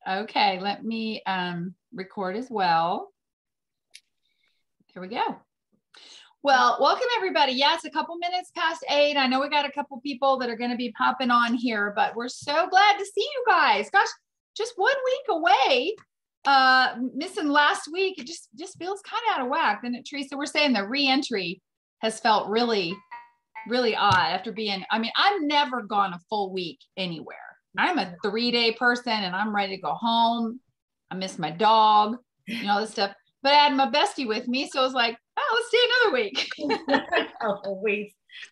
Okay, let me record as well. Here we go. Well, welcome everybody. Yeah, it's a couple minutes past 8. I know we got a couple people that are going to be popping on here, but we're so glad to see you guys. Gosh, just 1 week away. Missing last week, it just feels kind of out of whack, didn't it, Teresa? We're saying the re-entry has felt really, really odd after being, I mean, I've never gone a full week anywhere. I'm a 3-day person and I'm ready to go home. I miss my dog, you know, this stuff. But I had my bestie with me, so I was like, oh, let's stay another week. Oh,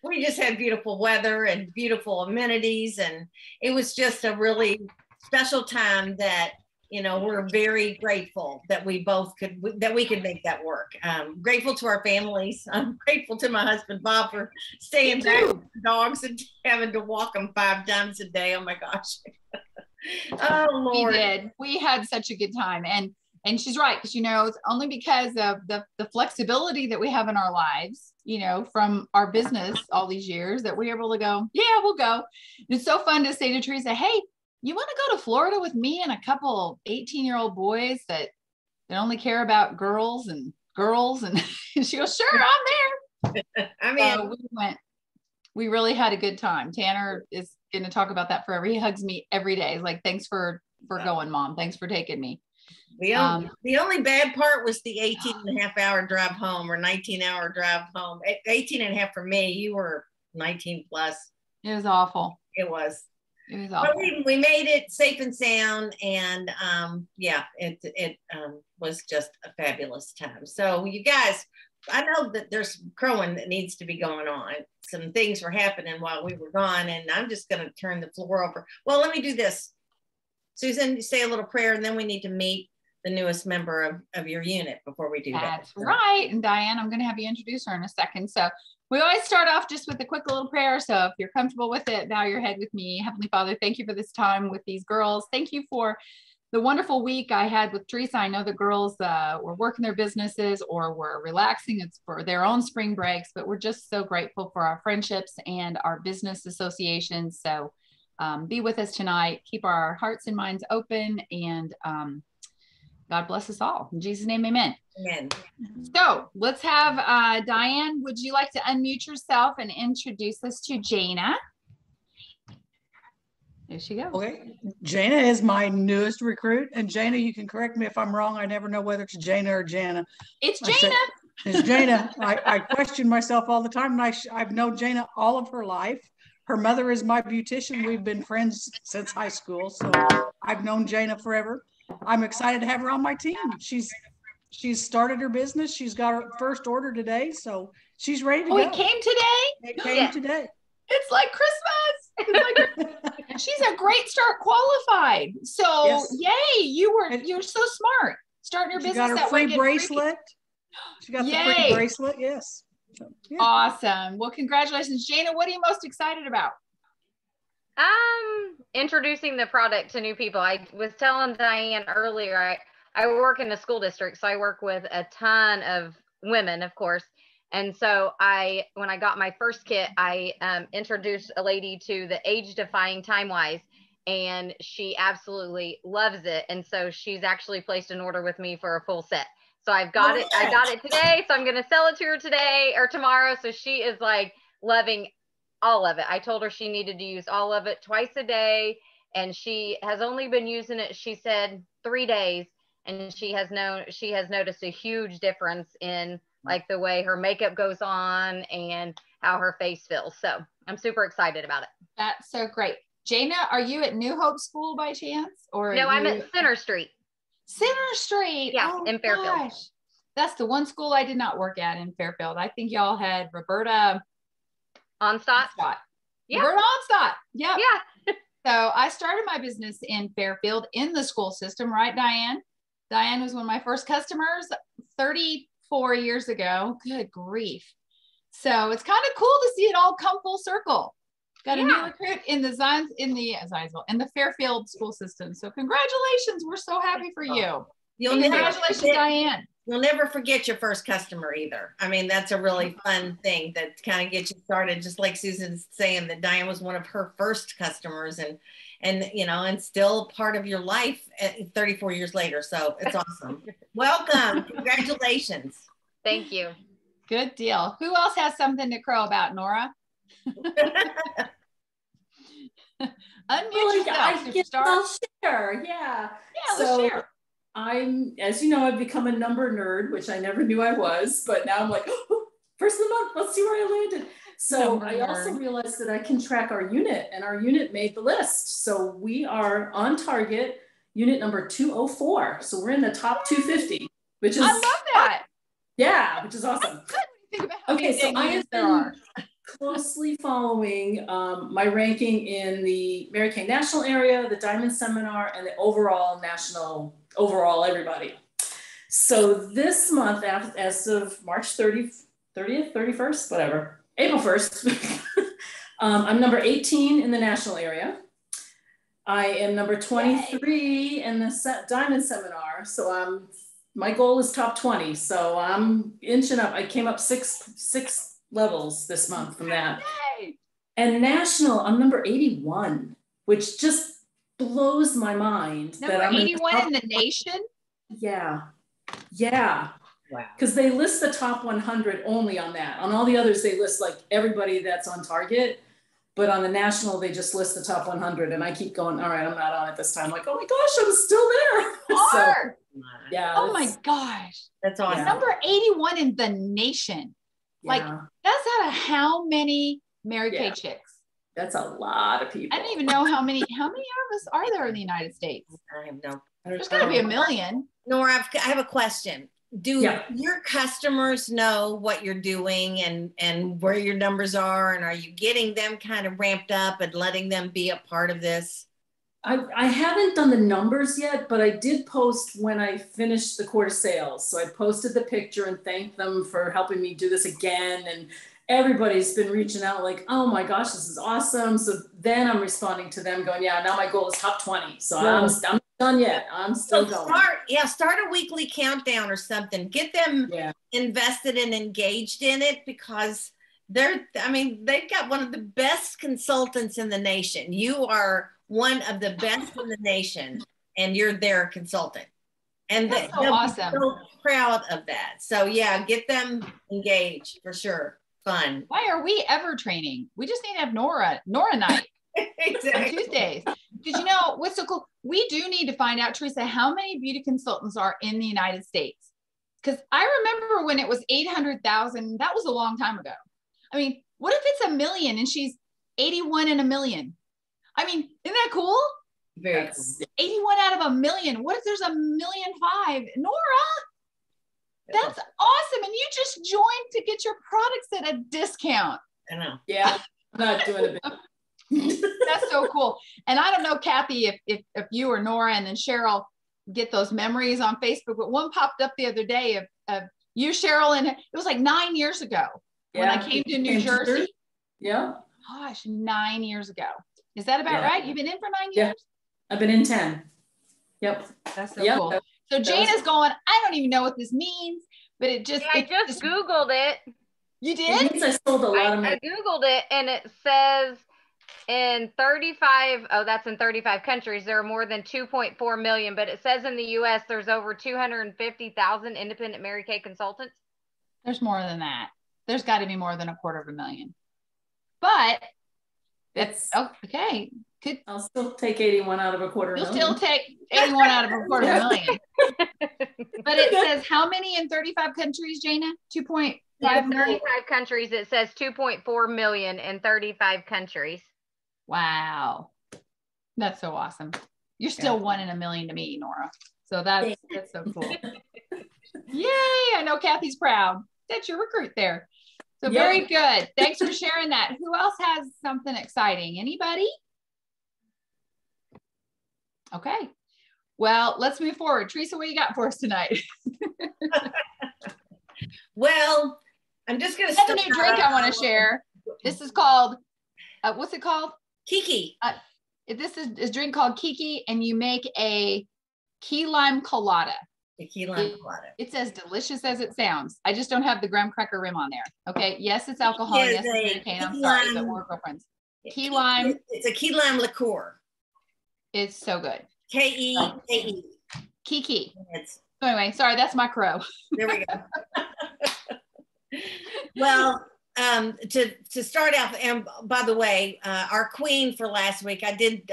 we just had beautiful weather and beautiful amenities, and it was just a really special time that, you know, we're very grateful that we could make that work. Grateful to our families. I'm grateful to my husband, Bob, for staying back with the dogs and having to walk them 5 times a day. Oh my gosh. Oh Lord. We did. We had such a good time. And she's right, because, you know, it's only because of the flexibility that we have in our lives, you know, from our business all these years that we're able to go, yeah, we'll go. It's so fun to say to Teresa, hey, you want to go to Florida with me and a couple 18-year-old boys that only care about girls? And she goes, sure, I'm there. I mean, we really had a good time. Tanner is going to talk about that forever. He hugs me every day. He's like, thanks for going, Mom. Thanks for taking me. The only bad part was the 18 and a half hour drive home, or 19-hour drive home. 18 and a half for me. You were 19 plus. It was awful. It was awful. But we made it safe and sound, and yeah, it was just a fabulous time. So you guys, I know that there's crowing that needs to be going on. Some things were happening while we were gone, and I'm just going to turn the floor over. Well, let me do this. Susan, say a little prayer, and then we need to meet the newest member of your unit before we do that. That's right. And Diane, I'm going to have you introduce her in a second. So we always start off just with a quick little prayer. So if you're comfortable with it, bow your head with me. Heavenly Father, thank you for this time with these girls. Thank you for the wonderful week I had with Teresa. I know the girls were working their businesses or were relaxing. It's for their own spring breaks, but we're just so grateful for our friendships and our business associations. So be with us tonight. Keep our hearts and minds open, and God bless us all. In Jesus' name, amen. Amen. So let's have Diane, would you like to unmute yourself and introduce us to Jana? There she goes. Okay. Jana is my newest recruit. And Jana, you can correct me if I'm wrong. I never know whether it's Jana or Jana. It's Jana. It's Jana. I question myself all the time. And I've known Jana all of her life. Her mother is my beautician. We've been friends since high school. So I've known Jana forever. I'm excited to have her on my team. She's started her business. She's got her first order today. So she's ready to go. It came today? It came today. It's like Christmas. And she's a great start qualified. So yes. Yay, you're so smart. Starting your business got her that free way. bracelet. She got the free bracelet. Yes. So, yeah. Awesome. Well, congratulations, Jana. What are you most excited about? Introducing the product to new people. I was telling Diane earlier, I work in the school district, so I work with a ton of women, of course. And so when I got my first kit, I introduced a lady to the age defying Time Wise, and she absolutely loves it. And so she's actually placed an order with me for a full set. So I've got it. I got it today. So I'm going to sell it to her today or tomorrow. So she is like loving all of it. I told her she needed to use all of it twice a day, and she has only been using it, she said, 3 days, and she has noticed a huge difference in like the way her makeup goes on and how her face feels. So I'm super excited about it. That's so great. Jana, are you at New Hope School by chance? Or no, I'm at Center Street. Center Street. Yeah, in Fairfield. Gosh. That's the one school I did not work at in Fairfield. I think y'all had Roberta Onstott. Yeah. Roberta Onstott. Yeah. Yeah. So I started my business in Fairfield in the school system, right, Diane? Diane was one of my first customers 34 years ago. Good grief. So it's kind of cool to see it all come full circle. Got a new recruit in the Fairfield school system. So congratulations. We're so happy for you. Congratulations, Diane. You'll never forget your first customer either. I mean, that's a really fun thing that kind of gets you started. Just like Susan's saying that Diane was one of her first customers, and you know, and still part of your life at 34 years later. So it's awesome. Welcome. Congratulations. Thank you. Good deal. Who else has something to crow about, Nora? Unmute yourself, superstar. I'll share. Yeah. Yeah, let's share. I'm, as you know, I've become a number nerd, which I never knew I was, but now I'm like, oh, first of the month, let's see where I landed. So I also realized that I can track our unit, and our unit made the list. So we are on target, unit number 204. So we're in the top 250, which is, I love that. Yeah, which is awesome. Okay, so I have been closely following my ranking in the Mary Kay National area, the Diamond Seminar, and the overall national, everybody. So this month, as of March 30th, 31st, whatever, April 1st, I'm number 18 in the national area. I am number 23 in the Diamond Seminar. So my goal is top 20. So I'm inching up. I came up six levels this month from that. Yay. And national, I'm number 81, which just blows my mind. Number 81 in the nation? Yeah. Yeah. Wow. Because they list the top 100 only on that. On all the others, they list like everybody that's on target. But on the national, they just list the top 100. And I keep going, all right, I'm not on it this time. Like, oh my gosh, I'm still there. So, yeah. Oh my gosh. That's awesome. Yeah. Number 81 in the nation. Like, that's out of how many Mary Kay chicks? That's a lot of people. I don't even know how many of us are there in the United States? I have no. There's got to be a million. Nora, I have a question. Do your customers know what you're doing and where your numbers are? And are you getting them kind of ramped up and letting them be a part of this? I haven't done the numbers yet, but I did post when I finished the quarter sales. So I posted the picture and thanked them for helping me do this again. And everybody's been reaching out like, oh my gosh, this is awesome. So then I'm responding to them going, yeah, now my goal is top 20. So I'm not done yet. I'm still going. Start a weekly countdown or something. Get them invested and engaged in it, because they've got one of the best consultants in the nation. You are one of the best in the nation, and you're their consultant. And that's so they'll awesome. Be so proud of that. So yeah, get them engaged for sure. Fun. Why are we ever training? We just need to have Nora night. Exactly. On Tuesdays. Because you know what's so cool? We do need to find out, Teresa, how many beauty consultants are in the United States. Because I remember when it was 800,000, that was a long time ago. I mean, what if it's a million and she's 81 in a million? I mean, isn't that cool? Very cool. 81 out of a million. What if there's 1.5 million? Nora, that's awesome. And you just joined to get your products at a discount. I know. Yeah, I'm not doing a bit. That's so cool. And I don't know, Kathy, if you or Nora and then Cheryl get those memories on Facebook, but one popped up the other day of you, Cheryl, and it was like 9 years ago when I came to New Jersey. Yeah. Gosh, 9 years ago. Is that about right? You've been in for 9 years? I've been in 10. Yep. That's so cool. So Jana's going, I don't even know what this means, but it just. I just Googled it. You did? It means I sold a lot of I Googled it, and it says in 35, that's in 35 countries, there are more than 2.4 million, but it says in the US there's over 250,000 independent Mary Kay consultants. There's more than that. There's got to be more than 250,000. But that's okay. I'll still take 81 out of 250,000. You'll still take 81 out of 250,000. But it says how many in 35 countries, Jana? 2.5 million? 35 countries. It says 2.4 million in 35 countries. Wow. That's so awesome. You're still 1 in a million to me, Nora. So that's so cool. Yay. I know Kathy's proud. That's your recruit there. So very good. Thanks for sharing that. Who else has something exciting? Anybody? Okay. Well, let's move forward. Teresa, what you got for us tonight? Well, I'm just going to start. I have a new drink I want to share. This is called, what's it called? Kiki. This is a drink called Kiki, and you make a key lime colada. The key lime colada. It's as delicious as it sounds. I just don't have the graham cracker rim on there. Okay. Yes, it's alcohol. Yes, it's Mary Kay. I'm sorry, but we're girlfriends. Key lime. It's a key lime liqueur. It's so good. K-E-K-E. Kiki. It's, so anyway, sorry, that's my crow. there we go. Well, to start off, and by the way, our queen for last week, I did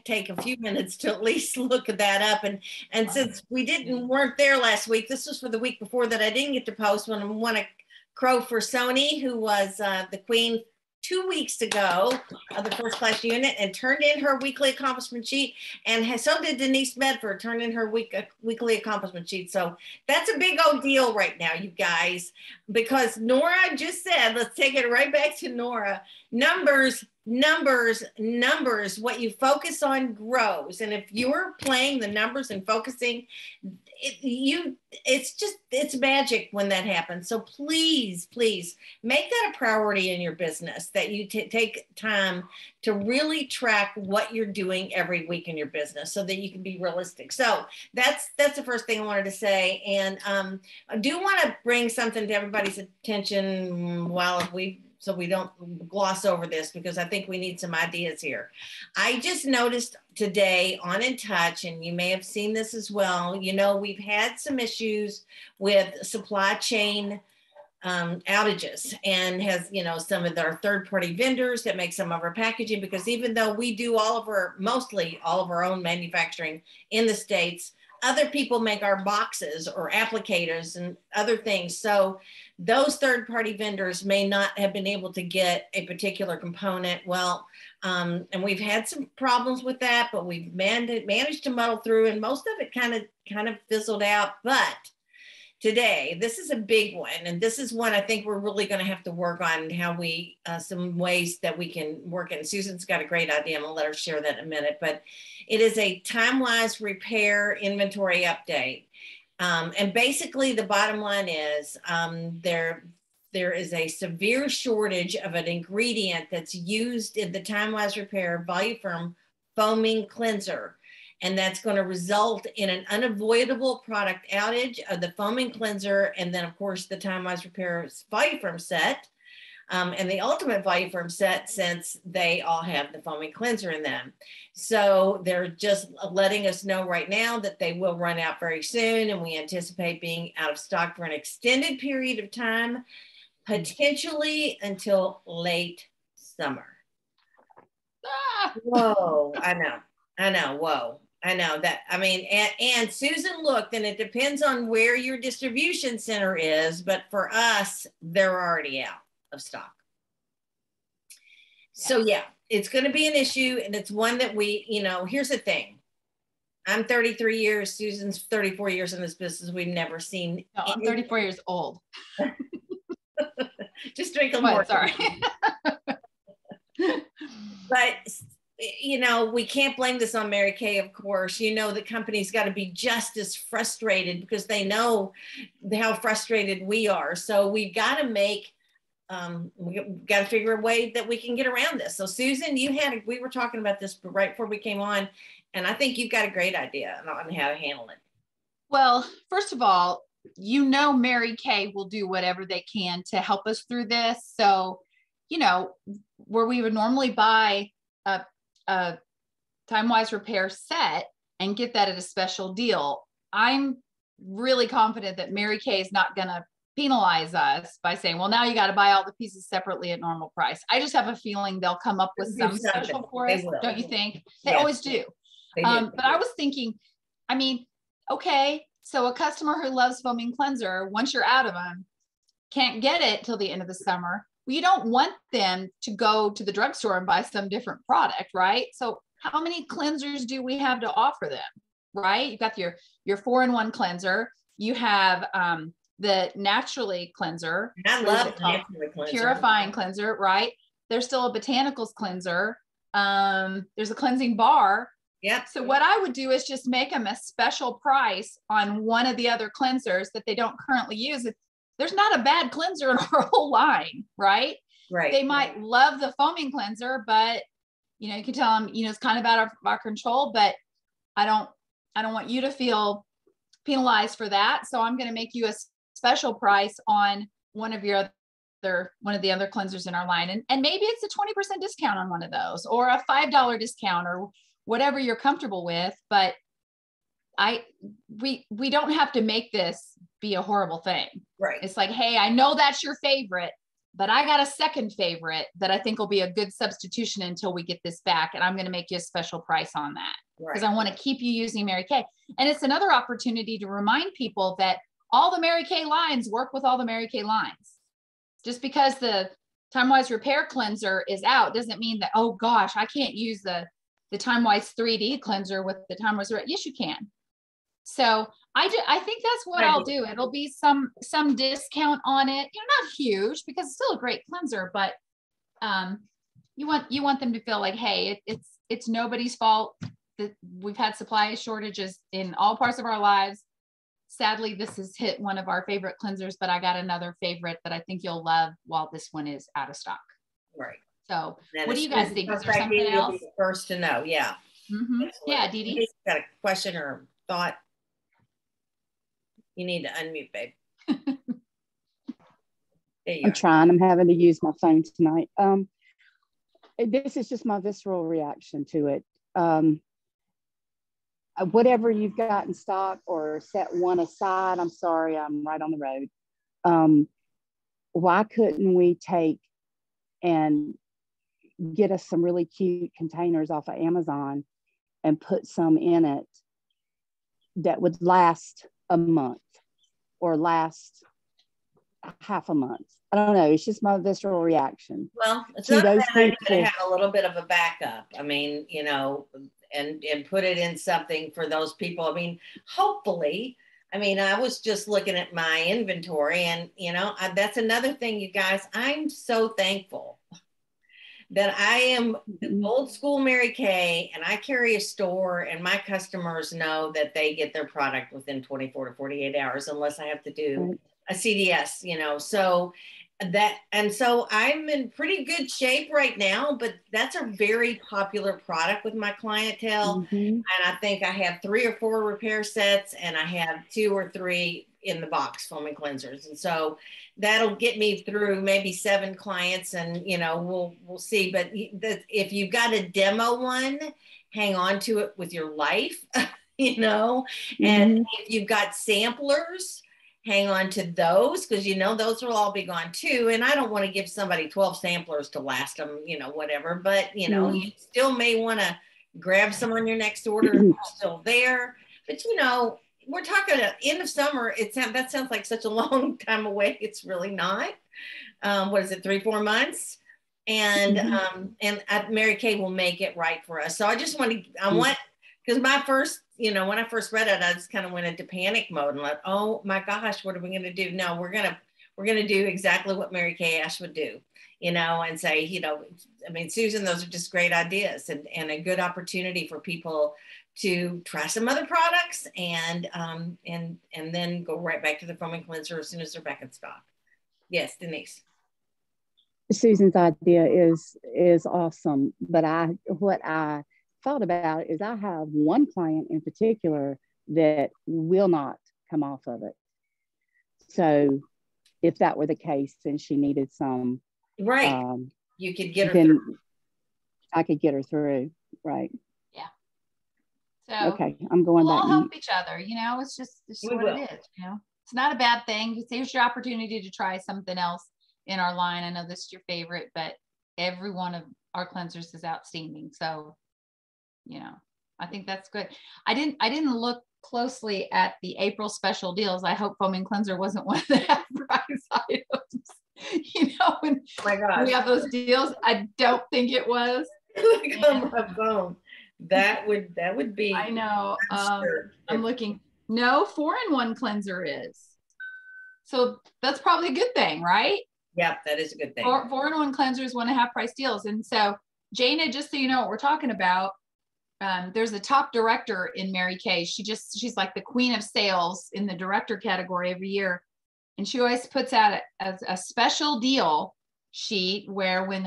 take a few minutes to at least look that up, and since we weren't there last week, this was for the week before that I didn't get to post when I won a crow for Sony, who was the queen 2 weeks ago of the first class unit, and turned in her weekly accomplishment sheet, and so did Denise Medford, turned in her weekly accomplishment sheet. So that's a big old deal right now, you guys, because Nora just said, let's take it right back to Nora, numbers, what you focus on grows. And if you're playing the numbers and focusing, it's magic when that happens. So please make that a priority in your business, that you take time to really track what you're doing every week in your business so that you can be realistic. So that's the first thing I wanted to say. And I do want to bring something to everybody's attention so we don't gloss over this, because I think we need some ideas here. I just noticed today on In Touch, and you may have seen this as well, we've had some issues with supply chain outages, and has, some of our third-party vendors that make some of our packaging, because even though we do mostly all of our own manufacturing in the States, other people make our boxes or applicators and other things. So those third-party vendors may not have been able to get a particular component. Well, and we've had some problems with that, but we've managed to muddle through, and most of it kind of fizzled out. But today, this is a big one, and this is one I think we're really going to have to work on, how we some ways that we can work it. Susan's got a great idea. I'm going to let her share that in a minute, but it is a time-wise repair inventory update. And basically the bottom line is there is a severe shortage of an ingredient that's used in the time-wise repair Voluform foaming cleanser. And that's going to result in an unavoidable product outage of the foaming cleanser. And then of course the time-wise repair Voluform set. And the ultimate Voluform set, since they all have the foaming cleanser in them. So they're just letting us know right now that they will run out very soon, and we anticipate being out of stock for an extended period of time, potentially until late summer. Whoa, I know, whoa. I know that. I mean, and Susan looked, and it depends on where your distribution center is, but for us, they're already out of stock. So yeah, it's going to be an issue, and it's one that we, here's the thing. I'm 33 years, Susan's 34 years in this business. We've never seen. No, I'm 34 years old. Just drink a more. Sorry. But we can't blame this on Mary Kay, of course. The company's got to be just as frustrated, because they know how frustrated we are. So we've got to figure a way that we can get around this. So Susan, we were talking about this right before we came on, and I think you've got a great idea on how to handle it. Well, first of all, Mary Kay will do whatever they can to help us through this. So, where we would normally buy a time-wise repair set and get that at a special deal, I'm really confident that Mary Kay is not going to penalize us by saying, well, now you got to buy all the pieces separately at normal price. I just have a feeling they'll come up with some special for us. Don't you think? They always do. But I was thinking, okay, so a customer who loves foaming cleanser, once you're out of them, can't get it till the end of the summer. Well, you don't want them to go to the drugstore and buy some different product, right? So how many cleansers do we have to offer them, right? You've got your 4-in-1 cleanser. You have the naturally cleanser. I love naturally cleanser. Purifying cleanser, right? There's still a botanicals cleanser. There's a cleansing bar. Yep. So what I would do is just make them a special price on one of the other cleansers that they don't currently use. There's not a bad cleanser in our whole line, right? Right. They might love the foaming cleanser, but you can tell them, it's kind of out of our control, but I don't want you to feel penalized for that. So I'm going to make you a special price on one of the other cleansers in our line. And maybe it's a 20% discount on one of those, or a $5 discount, whatever you're comfortable with. But we don't have to make this be a horrible thing. Right. It's like, hey, I know that's your favorite, but I got a second favorite that I think will be a good substitution until we get this back. And I'm going to make you a special price on that because I want to keep you using Mary Kay. And it's another opportunity to remind people that all the Mary Kay lines work with all the Mary Kay lines. Just because the Time-Wise Repair Cleanser is out doesn't mean that, oh gosh, I can't use the Time-Wise 3D cleanser with the Time-Wise. Yes, you can. So I think that's what I'll do. It'll be some discount on it. Not huge because it's still a great cleanser, but you want them to feel like, hey, it's nobody's fault that we've had supply shortages in all parts of our lives. Sadly, this has hit one of our favorite cleansers, but I got another favorite that I think you'll love while this one is out of stock. Right. So what do you guys think? Is there something else? You'll be the first to know. Yeah. Mm-hmm. Yeah, Dee Dee. Got a question or thought? You need to unmute, babe. I'm trying. I'm having to use my phone tonight. This is just my visceral reaction to it. Whatever you've got in stock or set one aside, I'm sorry, I'm right on the road. Why couldn't we take and get us some really cute containers off of Amazon and put some in it that would last a month or last half a month? I don't know. It's just my visceral reaction. Well, it's not bad to have a little bit of a backup. I mean, and put it in something for those people. I mean, hopefully, I was just looking at my inventory and, that's another thing, you guys, I'm so thankful that I am old school Mary Kay and I carry a store and my customers know that they get their product within 24 to 48 hours, unless I have to do a CDS, so I'm in pretty good shape right now, but that's a very popular product with my clientele. And I think I have 3 or 4 repair sets and I have 2 or 3 in the box foaming cleansers. And so that'll get me through maybe 7 clients and, we'll see. But if you've got a demo one, hang on to it with your life, and if you've got samplers, hang on to those because those will all be gone too. And I don't want to give somebody 12 samplers to last them, whatever. But you still may want to grab some on your next order if it's still there. But we're talking end of summer. That sounds like such a long time away. It's really not. What is it? 3-4 months. And Mary Kay will make it right for us. So I just want to. Because my first, when I first read it, I just kind of went into panic mode and like, oh my gosh, what are we going to do? No, we're going to do exactly what Mary Kay Ash would do, and say, Susan, those are just great ideas and a good opportunity for people to try some other products and then go right back to the foaming cleanser as soon as they're back in stock. Yes, Denise. Susan's idea is awesome, but what I thought about is I have one client in particular that will not come off of it. So if that were the case and she needed some, right, you could get her through. I could get her through, right? Yeah. So okay, I'm going back. We'll all help each other. It's just what it is. It's not a bad thing. Here's your opportunity to try something else in our line. I know this is your favorite, but every one of our cleansers is outstanding. So I think that's good. I didn't look closely at the April special deals. I hope foaming cleanser wasn't one of the half price items. When my gosh, we have those deals, I don't think it was. Look on my phone. That would be. I know. I'm looking. No, 4-in-1 cleanser is. So that's probably a good thing, right? Yep, that is a good thing. 4-in-1 cleansers, 1 half price deals. And so Jana, just so you know what we're talking about, there's a top director in Mary Kay. She's like the queen of sales in the director category every year. And she always puts out a special deal sheet where when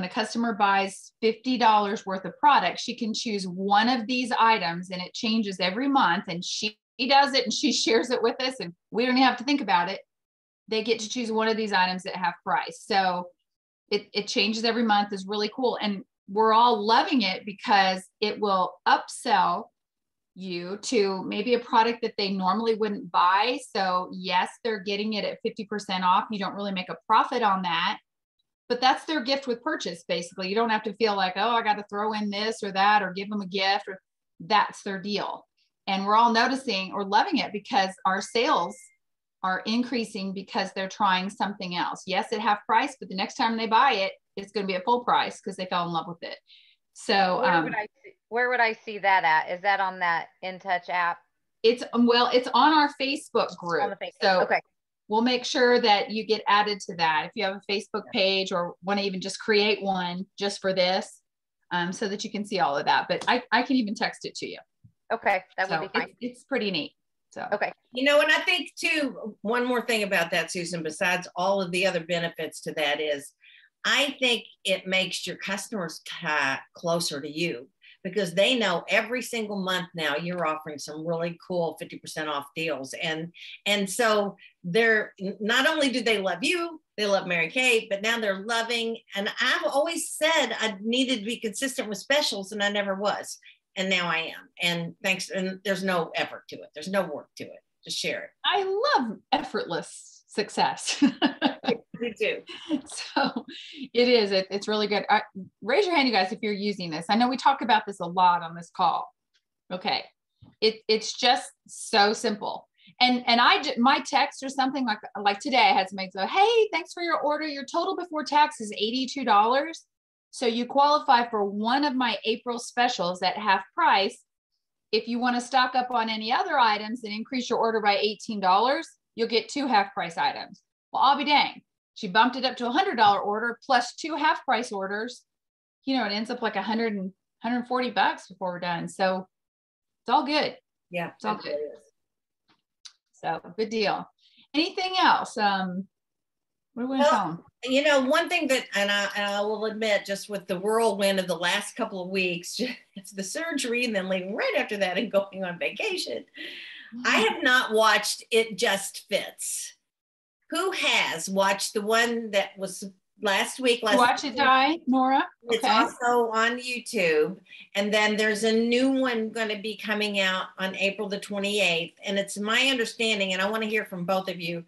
a customer buys $50 worth of product, she can choose one of these items and it changes every month. And she does it and she shares it with us and we don't even have to think about it. They get to choose one of these items at half price. So it changes every month. Is really cool. And we're all loving it because it will upsell you to maybe a product that they normally wouldn't buy. So yes, they're getting it at 50% off. You don't really make a profit on that, but that's their gift with purchase. Basically, you don't have to feel like, oh, I got to throw in this or that, or give them a gift, or that's their deal. And we're all noticing or loving it because our sales are increasing because they're trying something else. Yes, at half price, but the next time they buy it, it's going to be at full price because they fell in love with it. So where would I see that at? Is that on that InTouch app? It's on our Facebook group. On the Facebook. So okay. We'll make sure that you get added to that. If you have a Facebook page or want to even just create one just for this, so that you can see all of that. But I can even text it to you. Okay, that would be fine. It's pretty neat. So okay. You know, and I think too, one more thing about that, Susan, besides all of the other benefits to that is, I think it makes your customers tie closer to you because they know every single month now you're offering some really cool 50% off deals. And so they're, not only do they love you, they love Mary Kay, but now they're loving, and I've always said I needed to be consistent with specials and I never was. And now I am. And thanks. And there's no effort to it. There's no work to it. Just share it. I love effortless success. Me too. So it is. It's really good. Raise your hand, you guys, if you're using this. I know we talk about this a lot on this call. Okay. It's just so simple. And my text or something like today, I had somebody go, hey, thanks for your order. Your total before tax is $82. So you qualify for one of my April specials at half price. If you want to stock up on any other items and increase your order by $18, you'll get 2 half price items. Well, I'll be dang. She bumped it up to a $100 order plus 2 half price orders. You know, it ends up like $140 before we're done. So it's all good. Yeah, it's all good. So good deal. Anything else? What do we want to tell them? You know, one thing that, and I will admit, just with the whirlwind of the last couple of weeks, it's the surgery and then leaving right after that and going on vacation. I have not watched It Just Fits. Who has watched the one that was last week? Watch it, Di, Nora. It's also on YouTube. And then there's a new one going to be coming out on April the 28th. And it's my understanding, and I want to hear from both of you,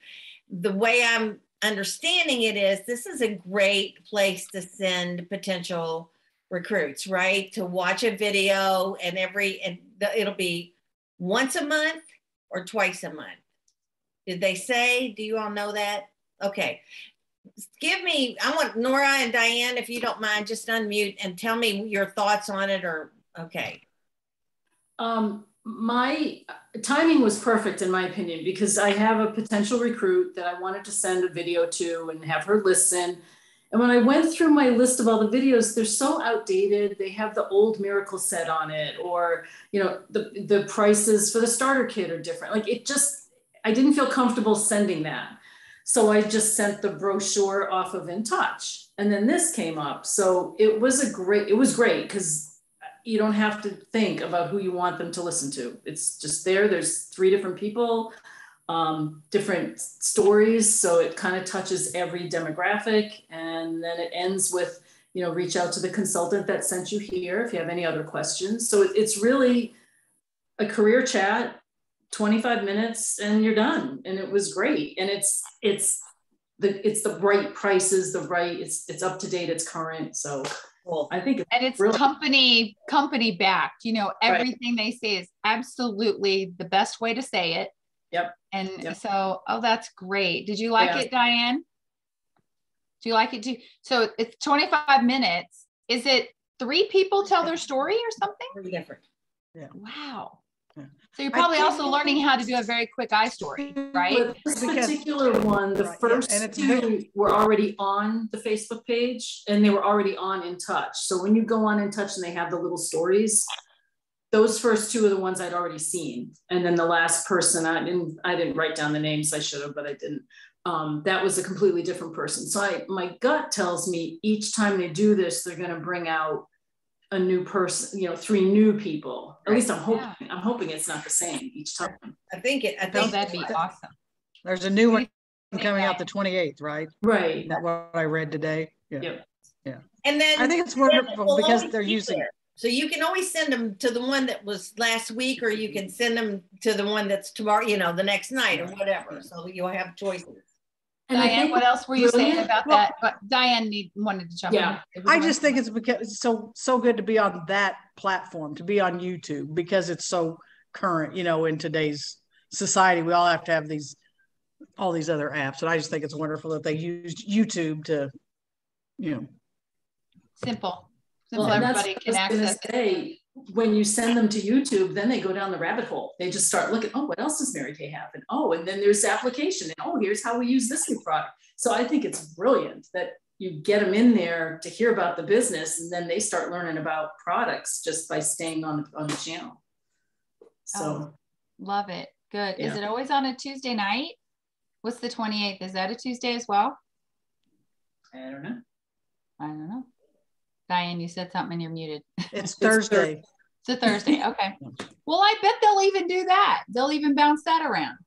the way I'm understanding it is this is a great place to send potential recruits, right? To watch a video and it'll be once a month or twice a month. Did they say? Do you all know that? Okay. I want Nora and Diane, if you don't mind, just unmute and tell me your thoughts on it okay. My timing was perfect in my opinion, because I have a potential recruit that I wanted to send a video to and have her listen. And when I went through my list of all the videos, they're so outdated. They have the old Miracle set on it, or, you know, the prices for the starter kit are different. Like I didn't feel comfortable sending that. So I just sent the brochure off of InTouch, and then this came up. So it was great because you don't have to think about who you want them to listen to. It's just there. There's 3 different people, different stories. So it kind of touches every demographic. And then it ends with, you know, reach out to the consultant that sent you here if you have any other questions. So it's really a career chat, 25 minutes and you're done. And it was great. And it's the right prices, it's up to date, it's current. So cool. I think it's really company backed, you know, everything they say is absolutely the best way to say it. Yep. And so, that's great. Did you like it, Diane? Do you like it too? So it's 25 minutes. Is it 3 people tell their story or something? Pretty different. Yeah. Wow. So you're probably also learning how to do a very quick eye story, right? With this particular one, the first 2 were already on the Facebook page and they were already on InTouch. So when you go on InTouch and they have the little stories, those first 2 are the ones I'd already seen. And then the last person, I didn't write down the names. I should have, but I didn't. That was a completely different person. So my gut tells me each time they do this, they're going to bring out a new person, you know, 3 new people. At least I'm hoping. Yeah. I'm hoping it's not the same each time. I think that'd be awesome. There's a new one coming out the 28th, right? Right. That's what I read today. Yeah. Yep. Yeah. And then I think it's wonderful because they're using it. So you can always send them to the one that was last week, or you can send them to the one that's tomorrow, you know, the next night or whatever. So you'll have choices. And Diane, what else were you saying about that? But Diane wanted to jump in. I just think it's because it's so good to be on that platform, to be on YouTube, because it's so current, you know, in today's society. We all have to have all these other apps. And I just think it's wonderful that they used YouTube to, you know. Simple. Well, Everybody can access it. When you send them to YouTube, then they go down the rabbit hole. They just start looking, oh, what else does Mary Kay have? And oh, and then there's the application. And oh, here's how we use this new product. So I think it's brilliant that you get them in there to hear about the business, and then they start learning about products just by staying on the channel. So love it. Good. Yeah. Is it always on a Tuesday night? What's the 28th? Is that a Tuesday as well? I don't know. Diane, you said something and you're muted. It's Thursday. It's a Thursday. Okay. Well, I bet they'll even do that. They'll even bounce that around.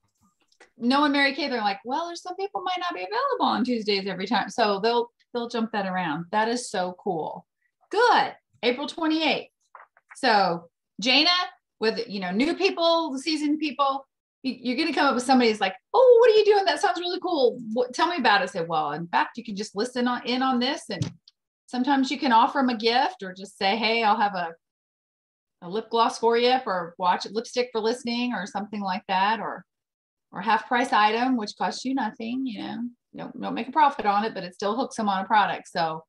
Knowing Mary Kay, they're like, well, there's some people might not be available on Tuesdays every time. So they'll jump that around. That is so cool. Good. April 28th. So Jana, with, you know, new people, seasoned people, you're going to come up with somebody who's like, oh, what are you doing? That sounds really cool. Tell me about it. I say, well, in fact, you can just listen in on this, and sometimes you can offer them a gift, or just say, hey, I'll have a lip gloss for you for lipstick for listening, or something like that, or half price item, which costs you nothing, you know, don't make a profit on it, but it still hooks them on a product. So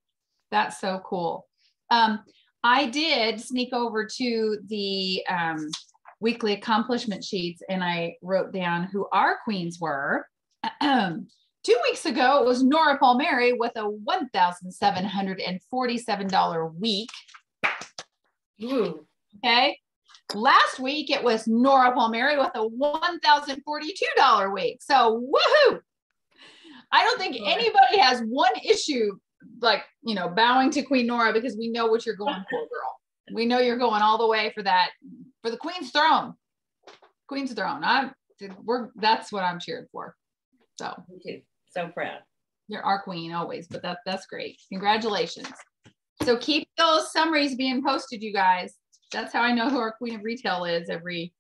that's so cool. I did sneak over to the weekly accomplishment sheets, and I wrote down who our queens were. 2 weeks ago, it was Nora Palmieri with a $1,747 week. Ooh. Okay. Last week, it was Nora Palmieri with a $1,042 week. So woohoo! I don't think anybody has one issue, like, you know, bowing to Queen Nora, because we know what you're going for, girl. We know you're going all the way for that, for the Queen's throne. Queen's throne. That's what I'm cheering for. So Me too. So proud. You're our queen always, but that's great. Congratulations. So keep those summaries being posted, you guys. That's how I know who our queen of retail is every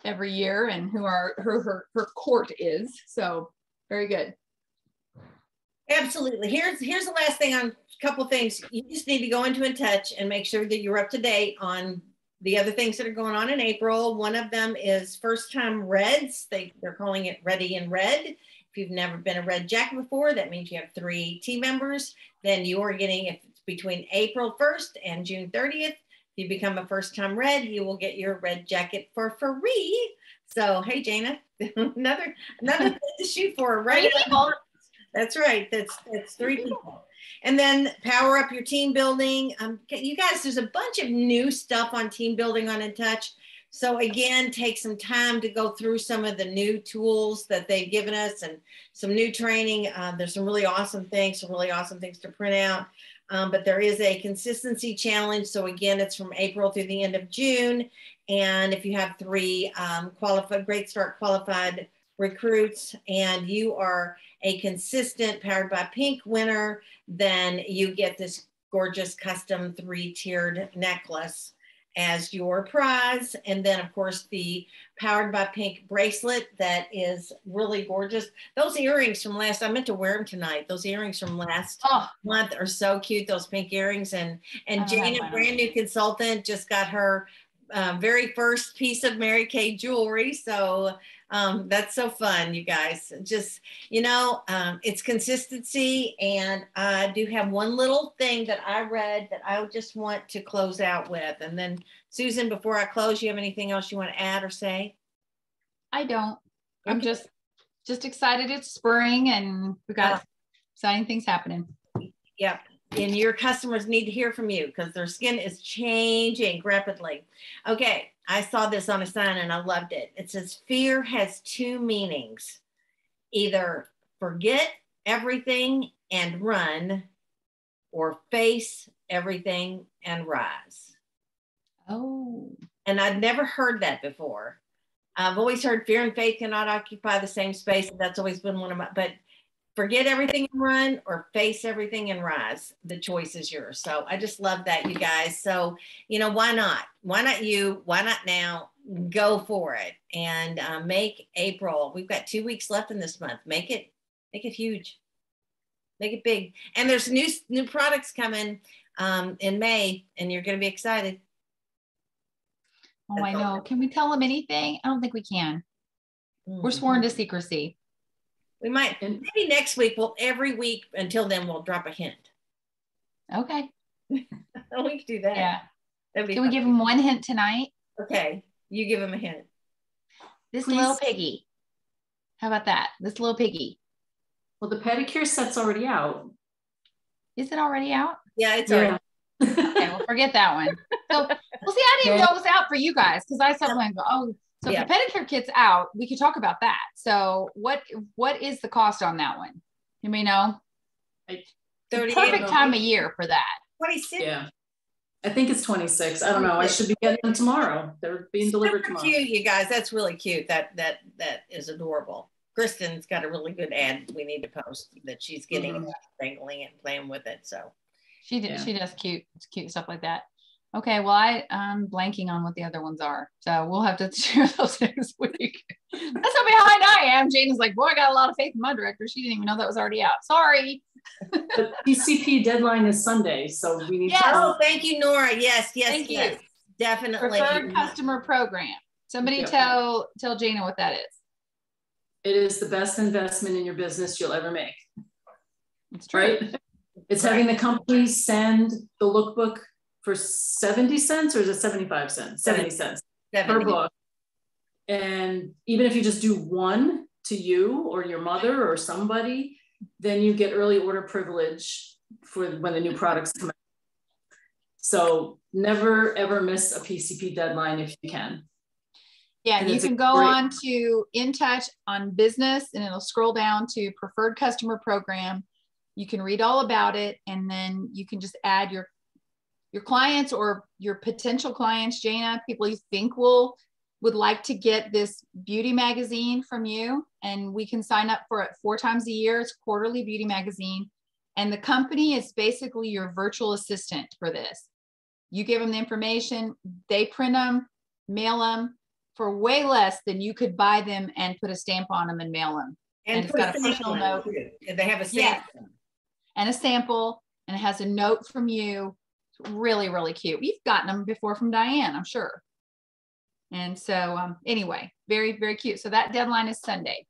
year, and who her court is. So very good. Absolutely. Here's the last thing on a couple things. You just need to go into In Touch and make sure that you're up to date on the other things that are going on in April. One of them is first time reds. They're calling it Ready in Red. If you've never been a red jacket before, that means you have 3 team members. Then you're getting, if it's between April 1st and June 30th, if you become a first time red, you will get your red jacket for free. So, hey, Jana, another thing to shoot for, right? That's right. That's 3 people. And then power up your team building. You guys, there's a bunch of new stuff on team building on In Touch. So again, take some time to go through some of the new tools that they've given us, and some new training. There's some really awesome things to print out. But there is a consistency challenge. So again, it's from April through the end of June. And if you have 3 Great Start qualified recruits, and you are a consistent Powered by Pink winner, then you get this gorgeous custom 3-tiered necklace as your prize. And then of course the Powered by Pink bracelet that is really gorgeous. Those earrings from I meant to wear them tonight. Those earrings from last month are so cute, those pink earrings. And Jana, brand new consultant, just got her very first piece of Mary Kay jewelry. So that's so fun, you guys. Just, it's consistency. And I do have one little thing that I read that I just want to close out with. And then Susan, before I close, you have anything else you want to add or say? I don't. Okay. I'm just excited it's spring, and we got exciting things happening. Yep. And your customers need to hear from you, because their skin is changing rapidly. Okay, I saw this on a sign and I loved it. It says, fear has 2 meanings. Either forget everything and run, or face everything and rise. Oh. And I'd never heard that before. I've always heard fear and faith cannot occupy the same space. And that's always been one of my, but forget everything and run or face everything and rise. The choice is yours. So I just love that, you guys. So, why not? Why not you? Why not now? Go for it and make April. We've got 2 weeks left in this month. Make it huge. Make it big. And there's new products coming in May, and you're going to be excited. Oh, I know. Can we tell them anything? I don't think we can. We're sworn to secrecy. We might, maybe next week, every week until then, we'll drop a hint. Okay. We can do that. Yeah. Can we give them one hint tonight? Okay. You give them a hint. This little piggy. How about that? This little piggy. Well, the pedicure set's already out. Is it already out? Yeah, it's already out. Okay, well, forget that one. So, well, see, I didn't know it was out for you guys because I saw one and go, oh, so if the pedicure kit's out, we could talk about that. So what is the cost on that one? You may know. Perfect time of year for that. 26. Yeah. I think it's 26. I don't know. I should be getting them tomorrow. They're being delivered tomorrow. Cute, you guys. That's really cute. That is adorable. Kristen's got a really good ad we need to post that she's getting wrangling it and playing with it. So she does cute stuff like that. Okay, well, I'm blanking on what the other ones are. So we'll have to share those next week. That's how behind I am. Jane is like, boy, I got a lot of faith in my director. She didn't even know that was already out. Sorry. The PCP deadline is Sunday. So we need to. Oh, thank you, Nora. Yes. Thank you. Definitely. Preferred customer program. Somebody tell Jana what that is. It is the best investment in your business you'll ever make. It's true. Right? It's having the company send the lookbook for 70 cents, or is it 75 cents? 70 cents per book. And even if you just do one to you or your mother or somebody, then you get early order privilege for when the new products come out. So never ever miss a PCP deadline if you can. Yeah, and you can go on to In Touch on business and it'll scroll down to preferred customer program. You can read all about it, and then you can just add your clients or your potential clients, Jana, people you think would like to get this beauty magazine from you, and we can sign up for it 4 times a year. It's a quarterly beauty magazine, and the company is basically your virtual assistant for this. You give them the information, they print them, mail them for way less than you could buy them and put a stamp on them and mail them. And it's got a personal note. They have a sample. Yeah. And a sample, and it has a note from you. Really, really cute. We've gotten them before from Diane, I'm sure. And so anyway, very, very cute. So that deadline is Sunday.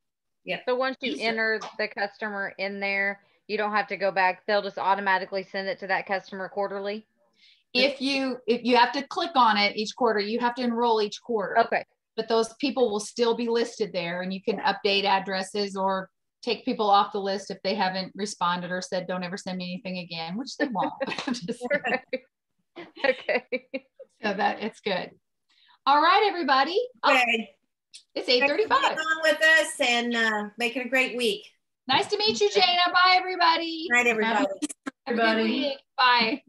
Yeah. So once you enter the customer in there, you don't have to go back. They'll just automatically send it to that customer quarterly. If you have to click on it each quarter, you have to enroll each quarter. Okay. But those people will still be listed there, and you can update addresses or take people off the list if they haven't responded or said, don't ever send me anything again, which they won't. Okay. So that it's good. All right, everybody. Okay. It's 8:35. On with us and making a great week. Nice to meet you, Jana. Bye, everybody. Good night, everybody. Bye.